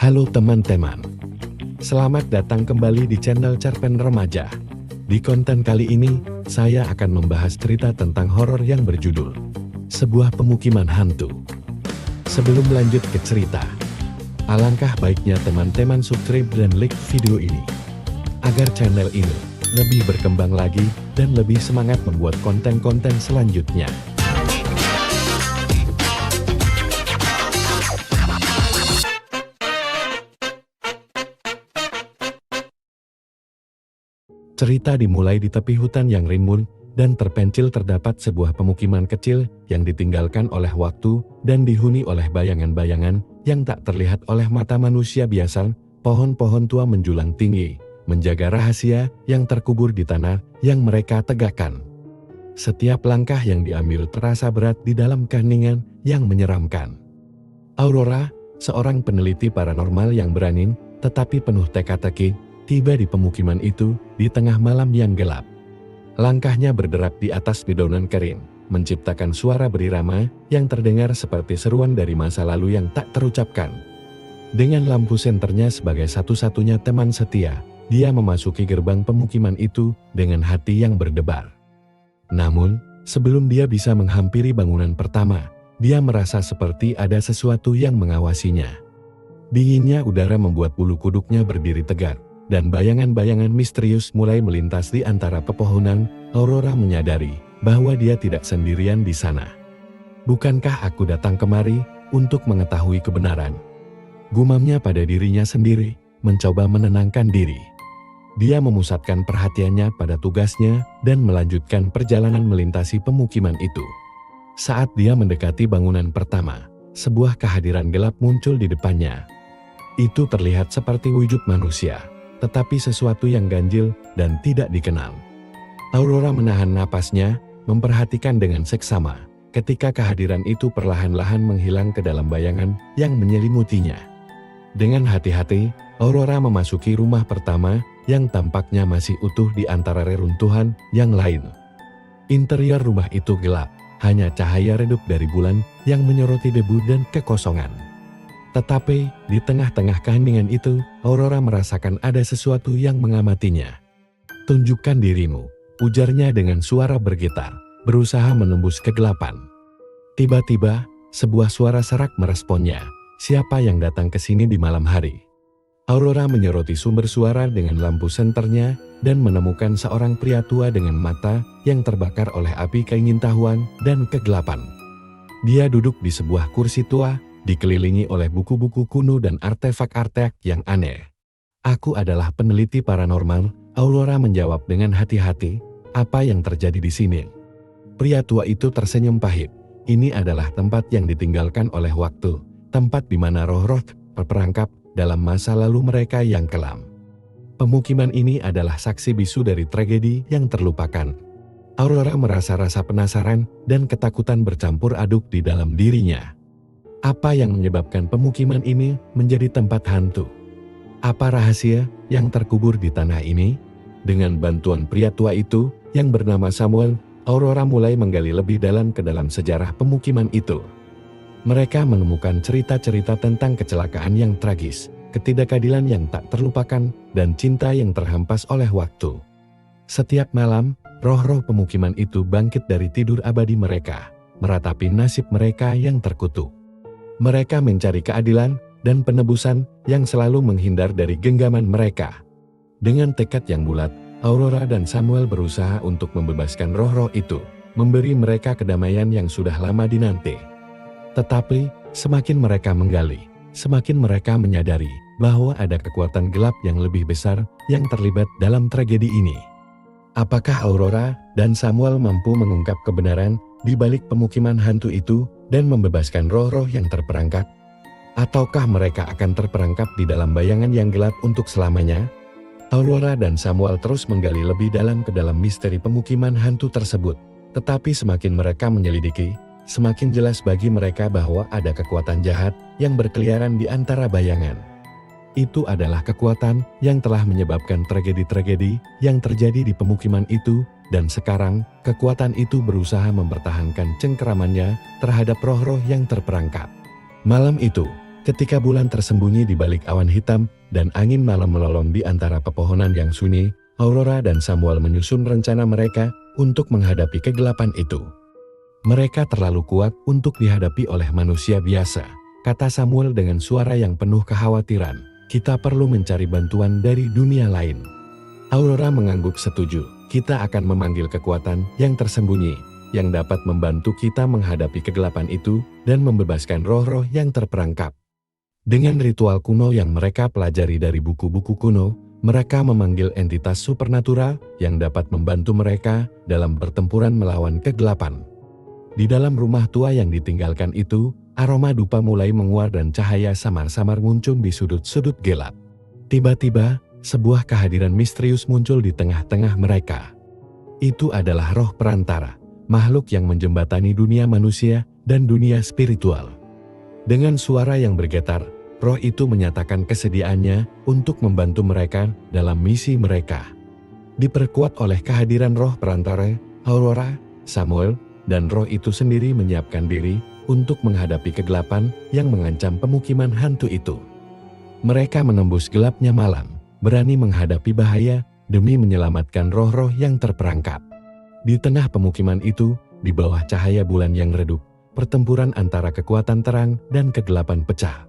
Halo teman-teman, selamat datang kembali di channel Cerpen Remaja. Di konten kali ini, saya akan membahas cerita tentang horor yang berjudul Sebuah Pemukiman Hantu. Sebelum lanjut ke cerita, alangkah baiknya teman-teman subscribe dan like video ini, agar channel ini lebih berkembang lagi dan lebih semangat membuat konten-konten selanjutnya. Cerita dimulai di tepi hutan yang rimbun dan terpencil terdapat sebuah pemukiman kecil yang ditinggalkan oleh waktu dan dihuni oleh bayangan-bayangan yang tak terlihat oleh mata manusia biasa. Pohon-pohon tua menjulang tinggi, menjaga rahasia yang terkubur di tanah yang mereka tegakkan. Setiap langkah yang diambil terasa berat di dalam keheningan yang menyeramkan. Aurora, seorang peneliti paranormal yang berani tetapi penuh teka-teki, tiba di pemukiman itu di tengah malam yang gelap. Langkahnya berderap di atas dedaunan kering, menciptakan suara berirama yang terdengar seperti seruan dari masa lalu yang tak terucapkan. Dengan lampu senternya sebagai satu-satunya teman setia, dia memasuki gerbang pemukiman itu dengan hati yang berdebar. Namun, sebelum dia bisa menghampiri bangunan pertama, dia merasa seperti ada sesuatu yang mengawasinya. Dinginnya udara membuat bulu kuduknya berdiri tegak, dan bayangan-bayangan misterius mulai melintas di antara pepohonan. Aurora menyadari bahwa dia tidak sendirian di sana. "Bukankah aku datang kemari untuk mengetahui kebenaran?" Gumamnya pada dirinya sendiri, mencoba menenangkan diri. Dia memusatkan perhatiannya pada tugasnya dan melanjutkan perjalanan melintasi pemukiman itu. Saat dia mendekati bangunan pertama, sebuah kehadiran gelap muncul di depannya. Itu terlihat seperti wujud manusia, tetapi sesuatu yang ganjil dan tidak dikenal. Aurora menahan napasnya, memperhatikan dengan seksama, ketika kehadiran itu perlahan-lahan menghilang ke dalam bayangan yang menyelimutinya. Dengan hati-hati, Aurora memasuki rumah pertama yang tampaknya masih utuh di antara reruntuhan yang lain. Interior rumah itu gelap, hanya cahaya redup dari bulan yang menyoroti debu dan kekosongan. Tetapi, di tengah-tengah keheningan itu, Aurora merasakan ada sesuatu yang mengamatinya. "Tunjukkan dirimu," ujarnya dengan suara bergetar, berusaha menembus kegelapan. Tiba-tiba, sebuah suara serak meresponnya, "Siapa yang datang ke sini di malam hari?" Aurora menyoroti sumber suara dengan lampu senternya, dan menemukan seorang pria tua dengan mata yang terbakar oleh api keingintahuan dan kegelapan. Dia duduk di sebuah kursi tua, dikelilingi oleh buku-buku kuno dan artefak-artefak yang aneh. "Aku adalah peneliti paranormal," Aurora menjawab dengan hati-hati. "Apa yang terjadi di sini?" Pria tua itu tersenyum pahit. "Ini adalah tempat yang ditinggalkan oleh waktu, tempat di mana roh-roh terperangkap dalam masa lalu mereka yang kelam. Pemukiman ini adalah saksi bisu dari tragedi yang terlupakan." Aurora merasa rasa penasaran dan ketakutan bercampur aduk di dalam dirinya. Apa yang menyebabkan pemukiman ini menjadi tempat hantu? Apa rahasia yang terkubur di tanah ini? Dengan bantuan pria tua itu, yang bernama Samuel, Aurora mulai menggali lebih dalam ke dalam sejarah pemukiman itu. Mereka menemukan cerita-cerita tentang kecelakaan yang tragis, ketidakadilan yang tak terlupakan, dan cinta yang terhempas oleh waktu. Setiap malam, roh-roh pemukiman itu bangkit dari tidur abadi mereka, meratapi nasib mereka yang terkutuk. Mereka mencari keadilan dan penebusan yang selalu menghindar dari genggaman mereka. Dengan tekad yang bulat, Aurora dan Samuel berusaha untuk membebaskan roh-roh itu, memberi mereka kedamaian yang sudah lama dinanti. Tetapi, semakin mereka menggali, semakin mereka menyadari bahwa ada kekuatan gelap yang lebih besar yang terlibat dalam tragedi ini. Apakah Aurora dan Samuel mampu mengungkap kebenaran di balik pemukiman hantu itu dan membebaskan roh-roh yang terperangkap? Ataukah mereka akan terperangkap di dalam bayangan yang gelap untuk selamanya? Aurora dan Samuel terus menggali lebih dalam ke dalam misteri pemukiman hantu tersebut. Tetapi semakin mereka menyelidiki, semakin jelas bagi mereka bahwa ada kekuatan jahat yang berkeliaran di antara bayangan. Itu adalah kekuatan yang telah menyebabkan tragedi-tragedi yang terjadi di pemukiman itu, dan sekarang kekuatan itu berusaha mempertahankan cengkeramannya terhadap roh-roh yang terperangkap. Malam itu, Ketika bulan tersembunyi di balik awan hitam dan angin malam melolong di antara pepohonan yang sunyi, Aurora dan Samuel menyusun rencana mereka untuk menghadapi kegelapan itu. Mereka terlalu kuat untuk dihadapi oleh manusia biasa, kata Samuel dengan suara yang penuh kekhawatiran. Kita perlu mencari bantuan dari dunia lain. Aurora mengangguk setuju. Kita akan memanggil kekuatan yang tersembunyi, yang dapat membantu kita menghadapi kegelapan itu dan membebaskan roh-roh yang terperangkap. Dengan ritual kuno yang mereka pelajari dari buku-buku kuno, mereka memanggil entitas supernatural yang dapat membantu mereka dalam pertempuran melawan kegelapan. Di dalam rumah tua yang ditinggalkan itu, aroma dupa mulai menguar dan cahaya samar-samar muncul di sudut-sudut gelap. Tiba-tiba, sebuah kehadiran misterius muncul di tengah-tengah mereka. Itu adalah roh perantara, makhluk yang menjembatani dunia manusia dan dunia spiritual. Dengan suara yang bergetar, roh itu menyatakan kesediaannya untuk membantu mereka dalam misi mereka. Diperkuat oleh kehadiran roh perantara, Aurora, Samuel, dan roh itu sendiri menyiapkan diri untuk menghadapi kegelapan yang mengancam pemukiman hantu itu. Mereka menembus gelapnya malam, berani menghadapi bahaya demi menyelamatkan roh-roh yang terperangkap. Di tengah pemukiman itu, di bawah cahaya bulan yang redup, pertempuran antara kekuatan terang dan kegelapan pecah.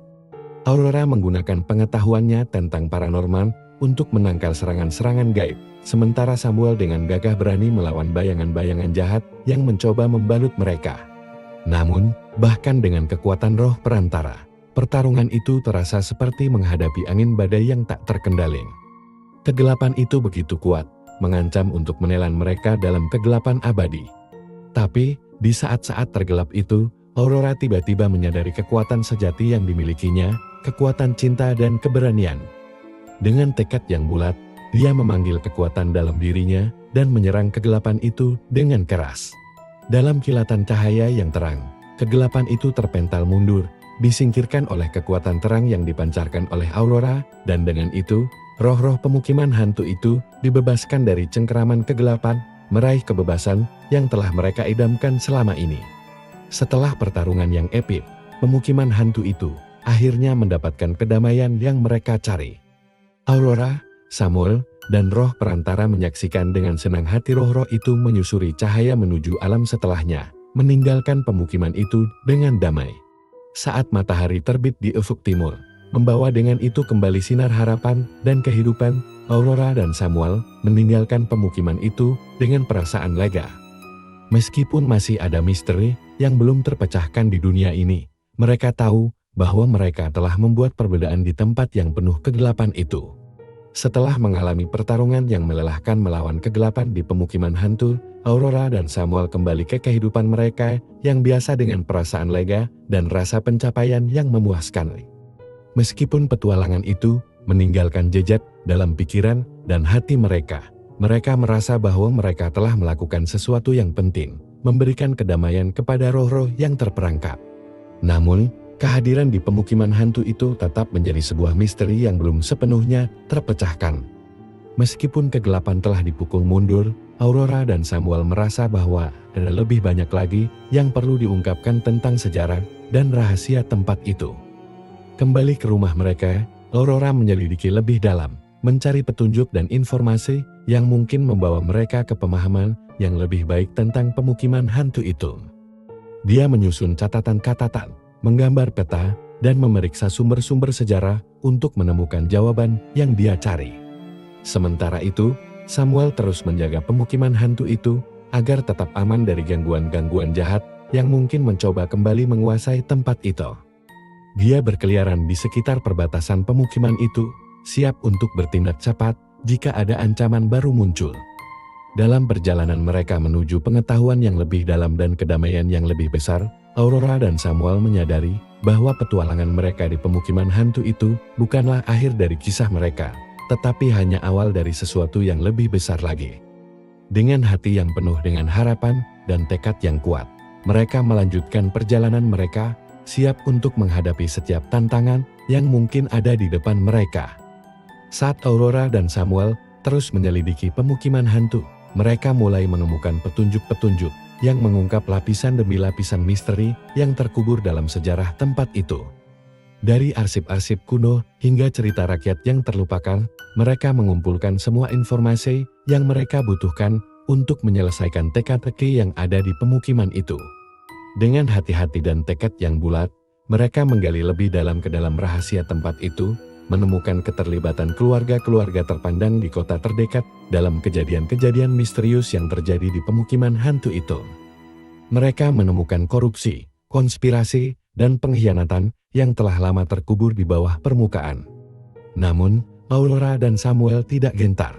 Aurora menggunakan pengetahuannya tentang paranormal untuk menangkal serangan-serangan gaib, sementara Samuel dengan gagah berani melawan bayangan-bayangan jahat yang mencoba membalut mereka. Namun, bahkan dengan kekuatan roh perantara, pertarungan itu terasa seperti menghadapi angin badai yang tak terkendali. Kegelapan itu begitu kuat, mengancam untuk menelan mereka dalam kegelapan abadi. Tapi, di saat-saat tergelap itu, Aurora tiba-tiba menyadari kekuatan sejati yang dimilikinya, kekuatan cinta dan keberanian. Dengan tekad yang bulat, dia memanggil kekuatan dalam dirinya dan menyerang kegelapan itu dengan keras. Dalam kilatan cahaya yang terang, kegelapan itu terpental mundur, disingkirkan oleh kekuatan terang yang dipancarkan oleh Aurora, dan dengan itu, roh-roh pemukiman hantu itu dibebaskan dari cengkeraman kegelapan, meraih kebebasan yang telah mereka idamkan selama ini. Setelah pertarungan yang epik, pemukiman hantu itu akhirnya mendapatkan kedamaian yang mereka cari. Aurora, Samuel, dan roh perantara menyaksikan dengan senang hati roh-roh itu menyusuri cahaya menuju alam setelahnya, meninggalkan pemukiman itu dengan damai. Saat matahari terbit di ufuk timur, membawa dengan itu kembali sinar harapan dan kehidupan, Aurora dan Samuel meninggalkan pemukiman itu dengan perasaan lega. Meskipun masih ada misteri yang belum terpecahkan di dunia ini, mereka tahu bahwa mereka telah membuat perbedaan di tempat yang penuh kegelapan itu. Setelah mengalami pertarungan yang melelahkan melawan kegelapan di pemukiman hantu, Aurora dan Samuel kembali ke kehidupan mereka yang biasa dengan perasaan lega dan rasa pencapaian yang memuaskan. Meskipun petualangan itu meninggalkan jejak dalam pikiran dan hati mereka, mereka merasa bahwa mereka telah melakukan sesuatu yang penting, memberikan kedamaian kepada roh-roh yang terperangkap. Namun, kehadiran di pemukiman hantu itu tetap menjadi sebuah misteri yang belum sepenuhnya terpecahkan. Meskipun kegelapan telah dipukul mundur, Aurora dan Samuel merasa bahwa ada lebih banyak lagi yang perlu diungkapkan tentang sejarah dan rahasia tempat itu. Kembali ke rumah mereka, Aurora menyelidiki lebih dalam, mencari petunjuk dan informasi yang mungkin membawa mereka ke pemahaman yang lebih baik tentang pemukiman hantu itu. Dia menyusun catatan-catatan, menggambar peta, dan memeriksa sumber-sumber sejarah untuk menemukan jawaban yang dia cari. Sementara itu, Samuel terus menjaga pemukiman hantu itu agar tetap aman dari gangguan-gangguan jahat yang mungkin mencoba kembali menguasai tempat itu. Dia berkeliaran di sekitar perbatasan pemukiman itu, siap untuk bertindak cepat jika ada ancaman baru muncul. Dalam perjalanan mereka menuju pengetahuan yang lebih dalam dan kedamaian yang lebih besar, Aurora dan Samuel menyadari bahwa petualangan mereka di pemukiman hantu itu bukanlah akhir dari kisah mereka, tetapi hanya awal dari sesuatu yang lebih besar lagi. Dengan hati yang penuh dengan harapan dan tekad yang kuat, mereka melanjutkan perjalanan mereka, siap untuk menghadapi setiap tantangan yang mungkin ada di depan mereka. Saat Aurora dan Samuel terus menyelidiki pemukiman hantu, mereka mulai menemukan petunjuk-petunjuk yang mengungkap lapisan demi lapisan misteri yang terkubur dalam sejarah tempat itu. Dari arsip-arsip kuno hingga cerita rakyat yang terlupakan, mereka mengumpulkan semua informasi yang mereka butuhkan untuk menyelesaikan teka-teki yang ada di pemukiman itu. Dengan hati-hati dan tekad yang bulat, mereka menggali lebih dalam ke dalam rahasia tempat itu, menemukan keterlibatan keluarga-keluarga terpandang di kota terdekat dalam kejadian-kejadian misterius yang terjadi di pemukiman hantu itu. Mereka menemukan korupsi, konspirasi, dan pengkhianatan yang telah lama terkubur di bawah permukaan. Namun, Aurora dan Samuel tidak gentar.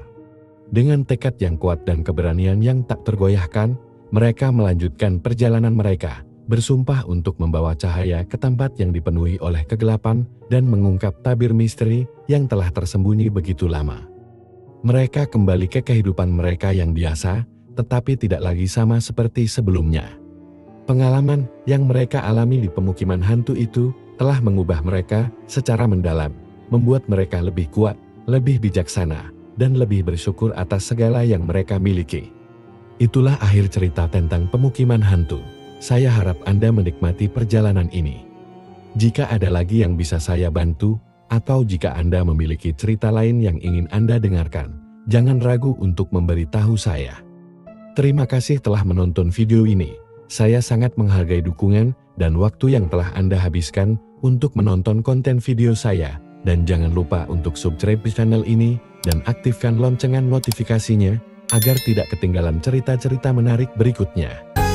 Dengan tekad yang kuat dan keberanian yang tak tergoyahkan, mereka melanjutkan perjalanan mereka, bersumpah untuk membawa cahaya ke tempat yang dipenuhi oleh kegelapan dan mengungkap tabir misteri yang telah tersembunyi begitu lama. Mereka kembali ke kehidupan mereka yang biasa, tetapi tidak lagi sama seperti sebelumnya. Pengalaman yang mereka alami di pemukiman hantu itu telah mengubah mereka secara mendalam, membuat mereka lebih kuat, lebih bijaksana, dan lebih bersyukur atas segala yang mereka miliki. Itulah akhir cerita tentang pemukiman hantu. Saya harap Anda menikmati perjalanan ini. Jika ada lagi yang bisa saya bantu, atau jika Anda memiliki cerita lain yang ingin Anda dengarkan, jangan ragu untuk memberitahu saya. Terima kasih telah menonton video ini. Saya sangat menghargai dukungan dan waktu yang telah Anda habiskan untuk menonton konten video saya, dan jangan lupa untuk subscribe channel ini dan aktifkan lonceng notifikasinya agar tidak ketinggalan cerita-cerita menarik berikutnya.